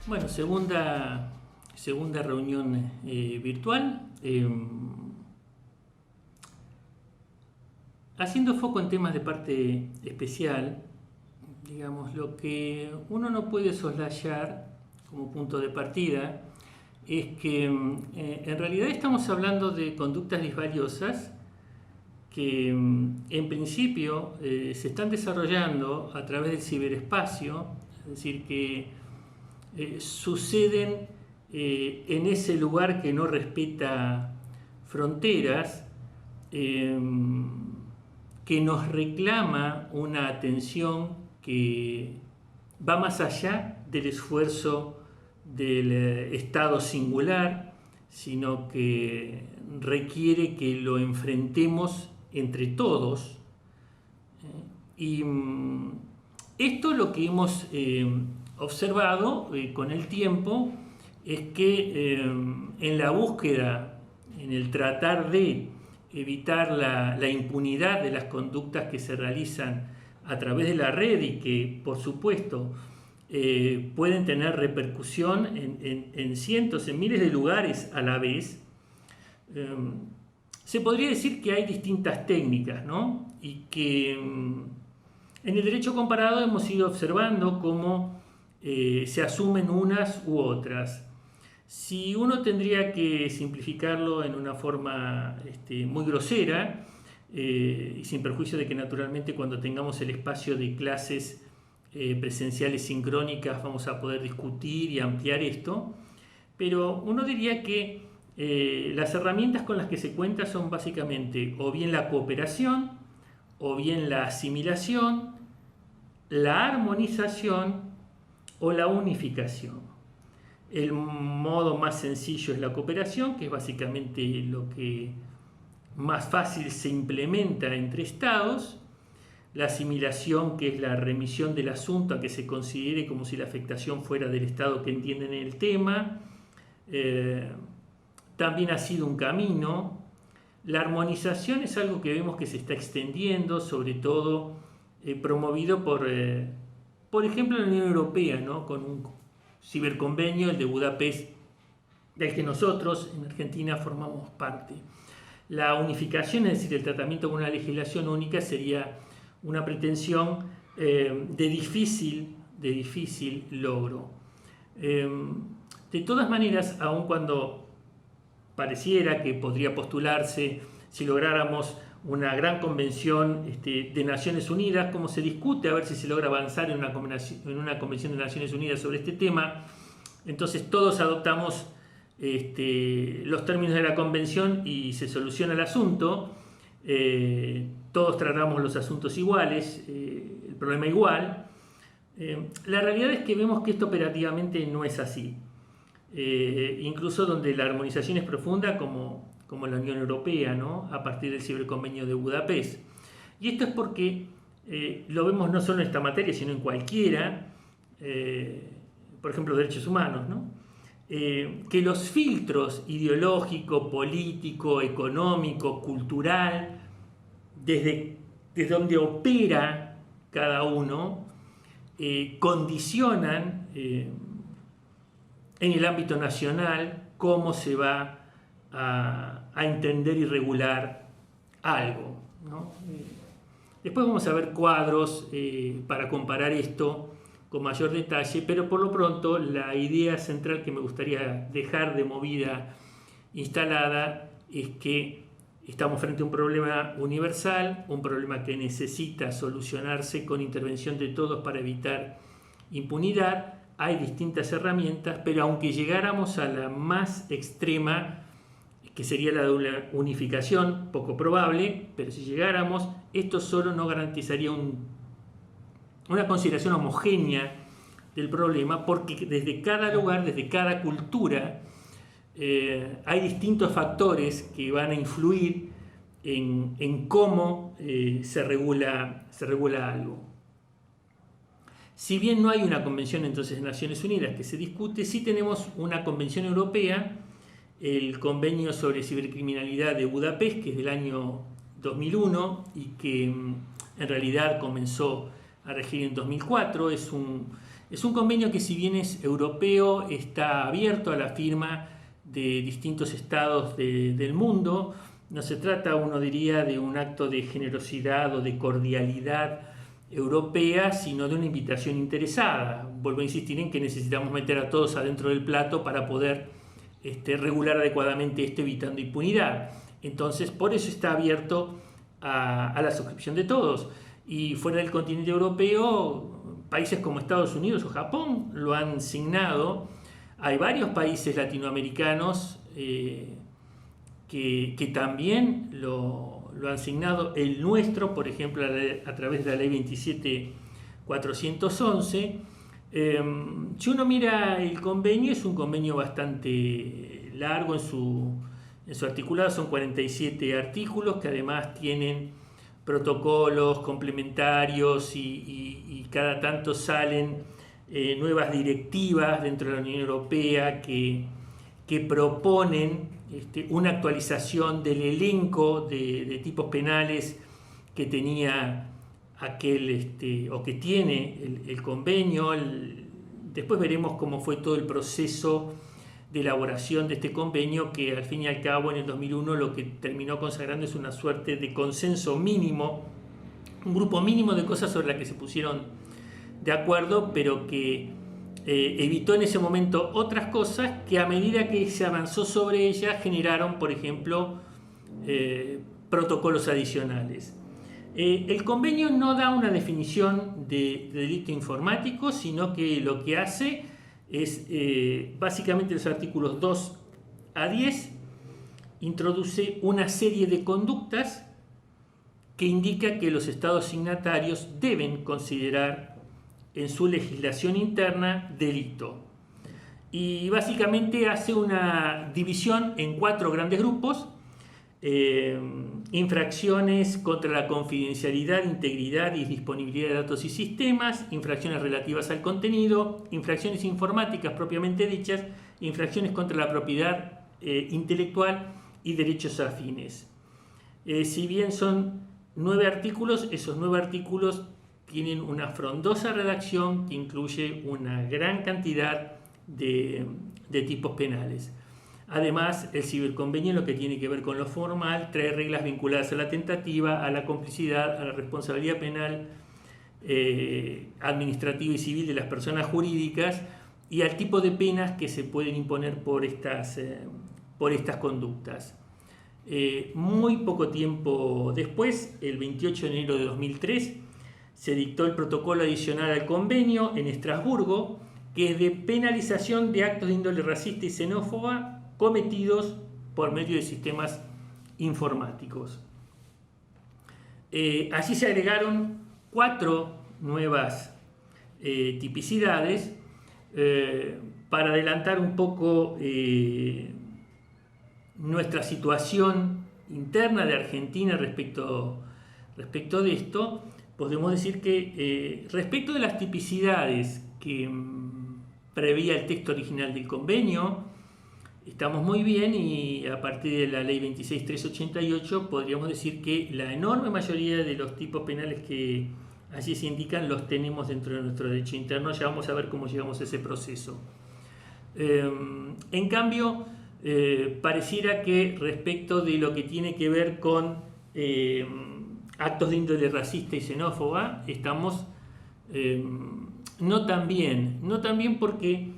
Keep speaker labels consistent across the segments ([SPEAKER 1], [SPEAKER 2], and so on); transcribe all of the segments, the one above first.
[SPEAKER 1] Bueno, segunda reunión virtual. Haciendo foco en temas de parte especial, digamos, lo que uno no puede soslayar como punto de partida es que en realidad estamos hablando de conductas disvaliosas que en principio se están desarrollando a través del ciberespacio, es decir, que suceden en ese lugar que no respeta fronteras, que nos reclama una atención que va más allá del esfuerzo del Estado singular, sino que requiere que lo enfrentemos entre todos. Y esto lo que hemos observado con el tiempo es que en la búsqueda, en el tratar de evitar la impunidad de las conductas que se realizan a través de la red y que por supuesto pueden tener repercusión en cientos, en miles de lugares a la vez, se podría decir que hay distintas técnicas, ¿no? Y que en el derecho comparado hemos ido observando cómo se asumen unas u otras. Si uno tendría que simplificarlo en una forma muy grosera, y sin perjuicio de que naturalmente cuando tengamos el espacio de clases presenciales sincrónicas vamos a poder discutir y ampliar esto, pero uno diría que las herramientas con las que se cuenta son básicamente o bien la cooperación, o bien la asimilación, la armonización o la unificación. El modo más sencillo es la cooperación, que es básicamente lo que más fácil se implementa entre estados. La asimilación, que es la remisión del asunto a que se considere como si la afectación fuera del estado que entienden el tema, también ha sido un camino. La armonización es algo que vemos que se está extendiendo, sobre todo promovido por ejemplo, la Unión Europea, ¿no? Con un ciberconvenio, el de Budapest, del que nosotros en Argentina formamos parte. La unificación, es decir, el tratamiento con una legislación única, sería una pretensión de difícil logro. De todas maneras, aun cuando pareciera que podría postularse si lográramos una gran convención de Naciones Unidas, como se discute a ver si se logra avanzar en una convención de Naciones Unidas sobre este tema, entonces todos adoptamos los términos de la convención y se soluciona el asunto, todos tratamos los asuntos iguales, el problema igual. La realidad es que vemos que esto operativamente no es así, incluso donde la armonización es profunda como la Unión Europea, ¿no? A partir del ciberconvenio de Budapest. Y esto es porque lo vemos no solo en esta materia, sino en cualquiera, por ejemplo, derechos humanos, ¿no? Que los filtros ideológico, político, económico, cultural, desde donde opera cada uno, condicionan en el ámbito nacional cómo se va a entender y regular algo, ¿no? Después vamos a ver cuadros para comparar esto con mayor detalle, pero por lo pronto la idea central que me gustaría dejar de movida instalada es que estamos frente a un problema universal, un problema que necesita solucionarse con intervención de todos para evitar impunidad. Hay distintas herramientas, pero aunque llegáramos a la más extrema, que sería la de una unificación, poco probable, pero si llegáramos, esto solo no garantizaría una consideración homogénea del problema, porque desde cada lugar, desde cada cultura, hay distintos factores que van a influir en cómo se regula algo. Si bien no hay una convención entonces de Naciones Unidas que se discute, sí tenemos una convención europea, el convenio sobre cibercriminalidad de Budapest, que es del año 2001 y que en realidad comenzó a regir en 2004. Es un Es un convenio que, si bien es europeo, está abierto a la firma de distintos estados del mundo. No se trata, uno diría, de un acto de generosidad o de cordialidad europea, sino de una invitación interesada. Vuelvo a insistir en que necesitamos meter a todos adentro del plato para poder regular adecuadamente esto, evitando impunidad. Entonces, por eso está abierto a la suscripción de todos. Y fuera del continente europeo, países como Estados Unidos o Japón lo han signado. Hay varios países latinoamericanos que también lo han signado. El nuestro, por ejemplo, a través de la ley 27411. Si uno mira el convenio, es un convenio bastante largo en su articulado. Son 47 artículos que además tienen protocolos complementarios y cada tanto salen nuevas directivas dentro de la Unión Europea que proponen una actualización del elenco de tipos penales que tenía aquel o que tiene el convenio. Después veremos cómo fue todo el proceso de elaboración de este convenio, que al fin y al cabo en el 2001 lo que terminó consagrando es una suerte de consenso mínimo, un grupo mínimo de cosas sobre las que se pusieron de acuerdo, pero que evitó en ese momento otras cosas que, a medida que se avanzó sobre ellas, generaron, por ejemplo, protocolos adicionales. El convenio no da una definición de delito informático, sino que lo que hace es, básicamente, los artículos 2 a 10 introduce una serie de conductas que indica que los estados signatarios deben considerar en su legislación interna delito. Y básicamente hace una división en 4 grandes grupos: infracciones contra la confidencialidad, integridad y disponibilidad de datos y sistemas, infracciones relativas al contenido, infracciones informáticas propiamente dichas, infracciones contra la propiedad intelectual y derechos afines. Si bien son 9 artículos, esos 9 artículos tienen una frondosa redacción que incluye una gran cantidad de tipos penales. Además, el ciberconvenio, en lo que tiene que ver con lo formal, trae reglas vinculadas a la tentativa, a la complicidad, a la responsabilidad penal, administrativa y civil de las personas jurídicas, y al tipo de penas que se pueden imponer por estas conductas. Muy poco tiempo después, el 28 de enero de 2003, se dictó el protocolo adicional al convenio en Estrasburgo, que es de penalización de actos de índole racista y xenófoba cometidos por medio de sistemas informáticos. Allí se agregaron 4 nuevas tipicidades. Para adelantar un poco nuestra situación interna de Argentina respecto de esto, podemos decir que respecto de las tipicidades que preveía el texto original del convenio, estamos muy bien, y a partir de la ley 26388 podríamos decir que la enorme mayoría de los tipos penales que allí se indican los tenemos dentro de nuestro derecho interno. Ya vamos a ver cómo llegamos a ese proceso. En cambio, pareciera que respecto de lo que tiene que ver con actos de índole racista y xenófoba, estamos no tan bien porque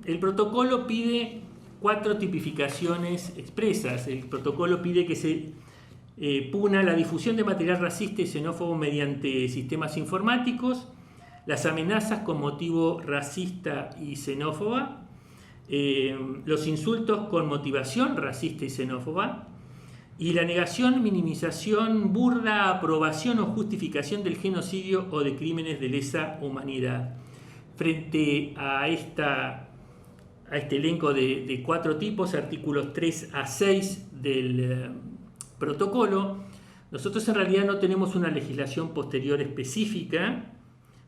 [SPEAKER 1] el protocolo pide 4 tipificaciones expresas. El protocolo pide que se puna la difusión de material racista y xenófobo mediante sistemas informáticos, las amenazas con motivo racista y xenófoba, los insultos con motivación racista y xenófoba, y la negación, minimización, burla, aprobación o justificación del genocidio o de crímenes de lesa humanidad. Frente a este elenco de 4 tipos, artículos 3 a 6 del protocolo, nosotros en realidad no tenemos una legislación posterior específica,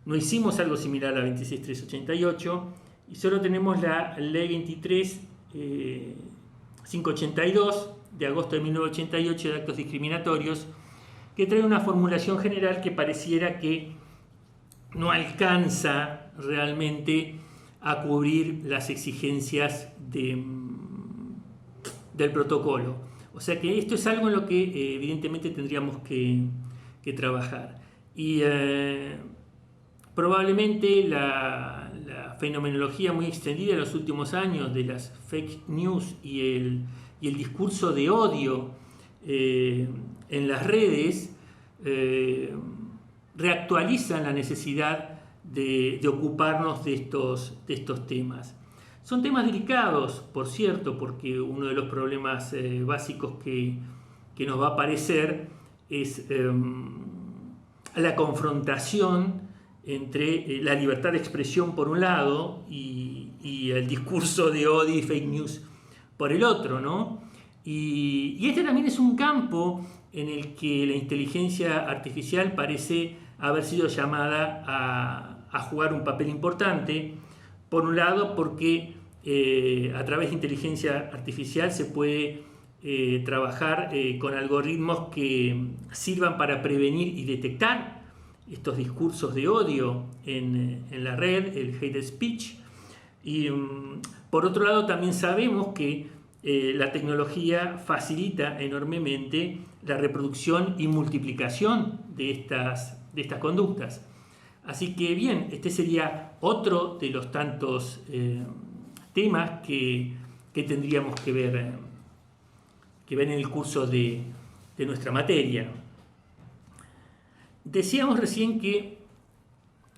[SPEAKER 1] no hicimos algo similar a la 26388, y solo tenemos la ley 23582 de agosto de 1988 de actos discriminatorios, que trae una formulación general que pareciera que no alcanza realmente a cubrir las exigencias del protocolo. O sea que esto es algo en lo que evidentemente tendríamos que trabajar. Y probablemente la fenomenología muy extendida en los últimos años de las fake news y el discurso de odio en las redes reactualizan la necesidad de ocuparnos de estos temas. Son temas delicados, por cierto, porque uno de los problemas básicos que nos va a aparecer es la confrontación entre la libertad de expresión por un lado y el discurso de odio y fake news por el otro, ¿no? Y este también es un campo en el que la inteligencia artificial parece haber sido llamada a jugar un papel importante. Por un lado, porque a través de inteligencia artificial se puede trabajar con algoritmos que sirvan para prevenir y detectar estos discursos de odio en la red, el hate speech. Y por otro lado, también sabemos que la tecnología facilita enormemente la reproducción y multiplicación de estas conductas. Así que bien, este sería otro de los tantos temas que tendríamos que ver en el curso de nuestra materia. Decíamos recién que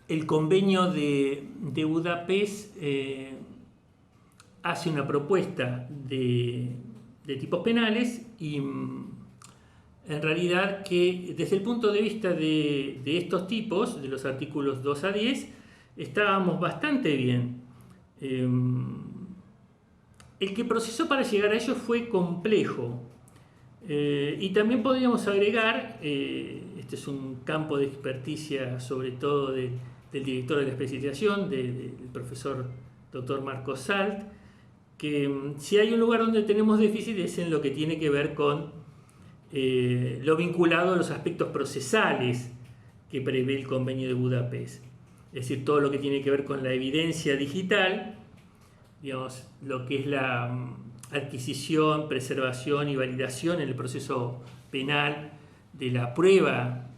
[SPEAKER 1] el convenio de Budapest hace una propuesta de tipos penales y en realidad que desde el punto de vista de estos tipos, de los artículos 2 a 10, estábamos bastante bien. El que procesó para llegar a ello fue complejo. Y también podríamos agregar, este es un campo de experticia sobre todo del director de la especialización, del profesor Dr. Marcos Salt, que si hay un lugar donde tenemos déficit es en lo que tiene que ver con lo vinculado a los aspectos procesales que prevé el convenio de Budapest. Es decir, todo lo que tiene que ver con la evidencia digital, digamos, lo que es la adquisición, preservación y validación en el proceso penal de la prueba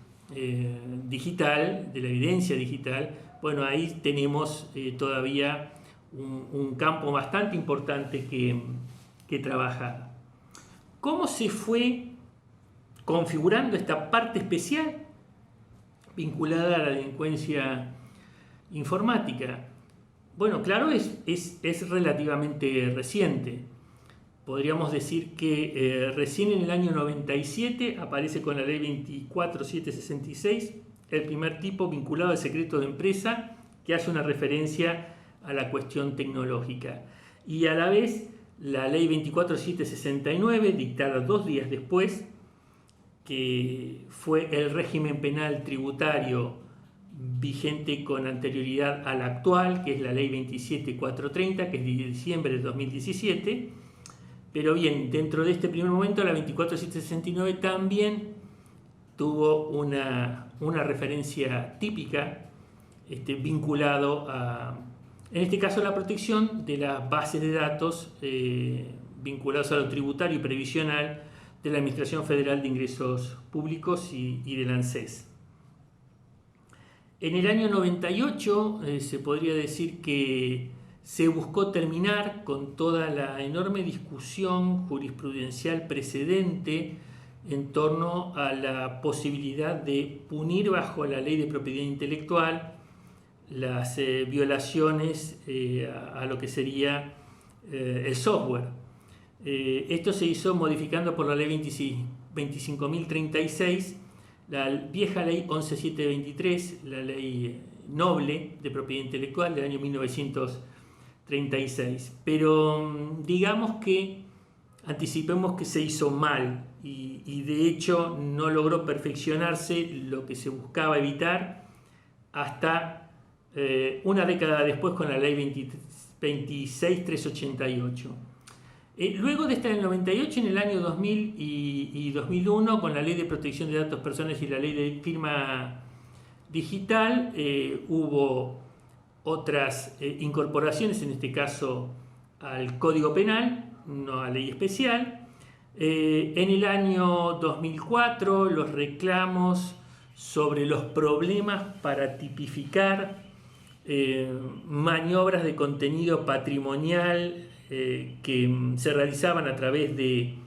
[SPEAKER 1] digital, de la evidencia digital. Bueno, ahí tenemos todavía un campo bastante importante que trabajar. ¿Cómo se fue configurando esta parte especial vinculada a la delincuencia informática? Bueno, claro, es relativamente reciente. Podríamos decir que recién en el año 97 aparece con la ley 24766 el primer tipo vinculado al secreto de empresa que hace una referencia a la cuestión tecnológica. Y a la vez la ley 24769, dictada 2 días después, que fue el régimen penal tributario vigente con anterioridad a la actual, que es la ley 27430, que es de diciembre de 2017. Pero bien, dentro de este primer momento, la 24769 también tuvo una referencia típica vinculado a, en este caso, la protección de las bases de datos vinculados a lo tributario y previsional de la Administración Federal de Ingresos Públicos y del ANSES. En el año 98 se podría decir que se buscó terminar con toda la enorme discusión jurisprudencial precedente en torno a la posibilidad de punir bajo la ley de propiedad intelectual las violaciones a lo que sería el software. Esto se hizo modificando por la ley 25.036, la vieja ley 11.723, la ley noble de propiedad intelectual del año 1936. Pero digamos que anticipemos que se hizo mal y de hecho no logró perfeccionarse lo que se buscaba evitar hasta una década después con la ley 26.388. Luego de estar en el 98, en el año 2000 y 2001, con la Ley de Protección de Datos Personales y la Ley de Firma digital hubo otras incorporaciones, en este caso al Código Penal, una ley especial. En el año 2004 los reclamos sobre los problemas para tipificar maniobras de contenido patrimonial que se realizaban a través de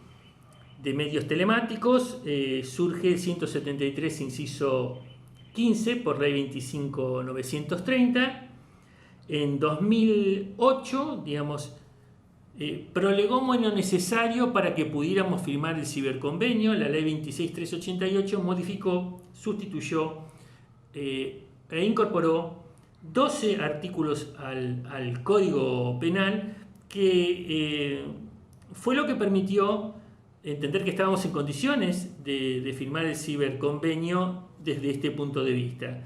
[SPEAKER 1] medios telemáticos, surge el 173 inciso 15 por ley 25.930. En 2008, digamos, prolegó lo necesario para que pudiéramos firmar el ciberconvenio. La ley 26.388 modificó, sustituyó e incorporó 12 artículos al Código Penal, que fue lo que permitió entender que estábamos en condiciones de firmar el ciberconvenio desde este punto de vista.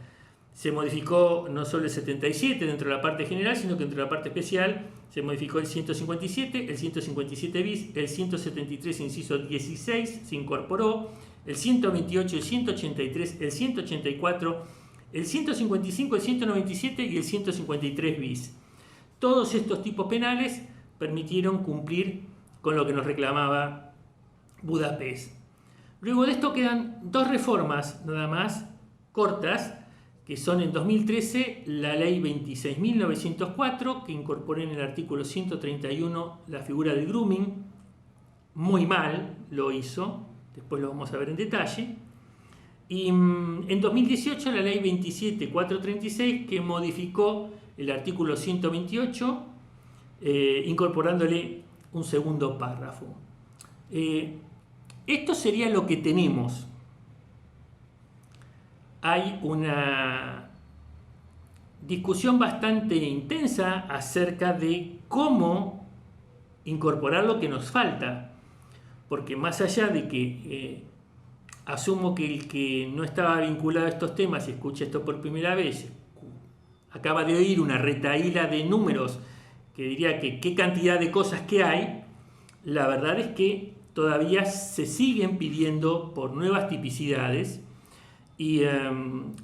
[SPEAKER 1] Se modificó no solo el 77 dentro de la parte general, sino que dentro de la parte especial se modificó el 157, el 157 bis, el 173 inciso 16 se incorporó, el 128, el 183, el 184, el 155, el 197 y el 153 bis. Todos estos tipos penales permitieron cumplir con lo que nos reclamaba Budapest. Luego de esto quedan dos reformas nada más cortas, que son en 2013 la ley 26.904, que incorporó en el artículo 131 la figura del grooming. Muy mal lo hizo, después lo vamos a ver en detalle. Y en 2018 la ley 27.436, que modificó el artículo 128, incorporándole un segundo párrafo. Esto sería lo que tenemos. Hay una discusión bastante intensa acerca de cómo incorporar lo que nos falta, porque más allá de que asumo que el que no estaba vinculado a estos temas y escucha esto por primera vez, acaba de oír una retahíla de números que diría que qué cantidad de cosas que hay. La verdad es que todavía se siguen pidiendo por nuevas tipicidades. Y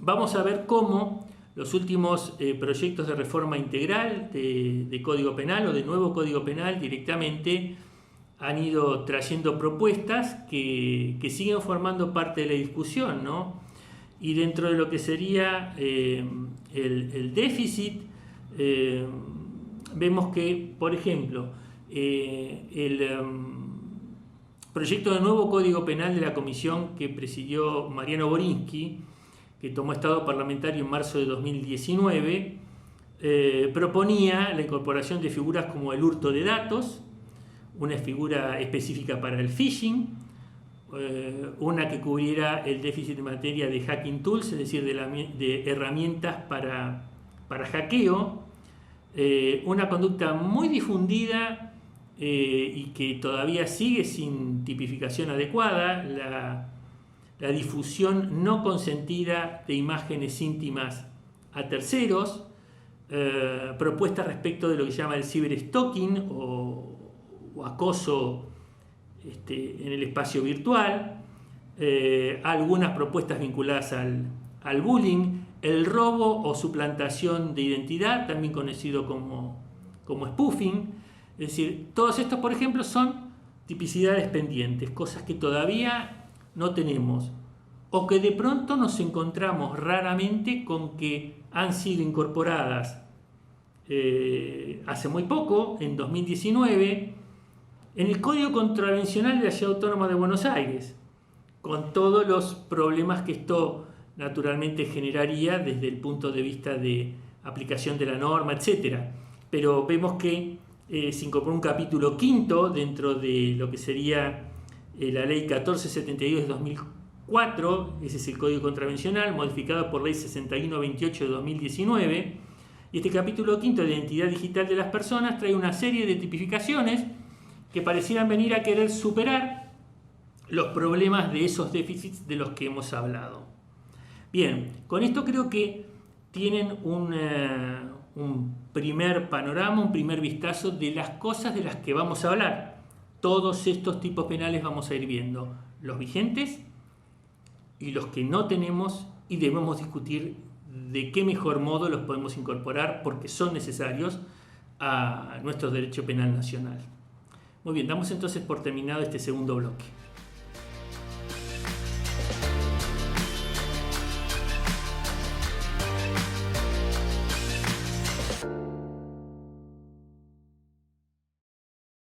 [SPEAKER 1] vamos a ver cómo los últimos proyectos de reforma integral de Código Penal o de nuevo Código Penal directamente han ido trayendo propuestas que siguen formando parte de la discusión, ¿no? Y dentro de lo que sería el déficit, vemos que, por ejemplo, el proyecto de nuevo Código Penal de la comisión que presidió Mariano Borinsky, que tomó estado parlamentario en marzo de 2019, proponía la incorporación de figuras como el hurto de datos, una figura específica para el phishing, una que cubriera el déficit en materia de hacking tools, es decir, de herramientas para hackeo, una conducta muy difundida y que todavía sigue sin tipificación adecuada, la difusión no consentida de imágenes íntimas a terceros, propuestas respecto de lo que se llama el ciberstalking o acoso en el espacio virtual, algunas propuestas vinculadas al bullying, el robo o suplantación de identidad, también conocido como spoofing. Es decir, todos estos, por ejemplo, son tipicidades pendientes, cosas que todavía no tenemos o que de pronto nos encontramos raramente con que han sido incorporadas hace muy poco, en 2019, en el Código Contravencional de la Ciudad Autónoma de Buenos Aires, con todos los problemas que esto naturalmente generaría desde el punto de vista de aplicación de la norma, etc. Pero vemos que se incorporó un capítulo quinto dentro de lo que sería la ley 1472 de 2004, ese es el Código Contravencional, modificado por ley 6128 de 2019, y este capítulo quinto de identidad digital de las personas trae una serie de tipificaciones que parecieran venir a querer superar los problemas de esos déficits de los que hemos hablado. Bien, con esto creo que tienen un primer panorama, un primer vistazo de las cosas de las que vamos a hablar. Todos estos tipos penales vamos a ir viendo, los vigentes y los que no tenemos y debemos discutir de qué mejor modo los podemos incorporar porque son necesarios a nuestro derecho penal nacional. Muy bien, damos entonces por terminado este segundo bloque.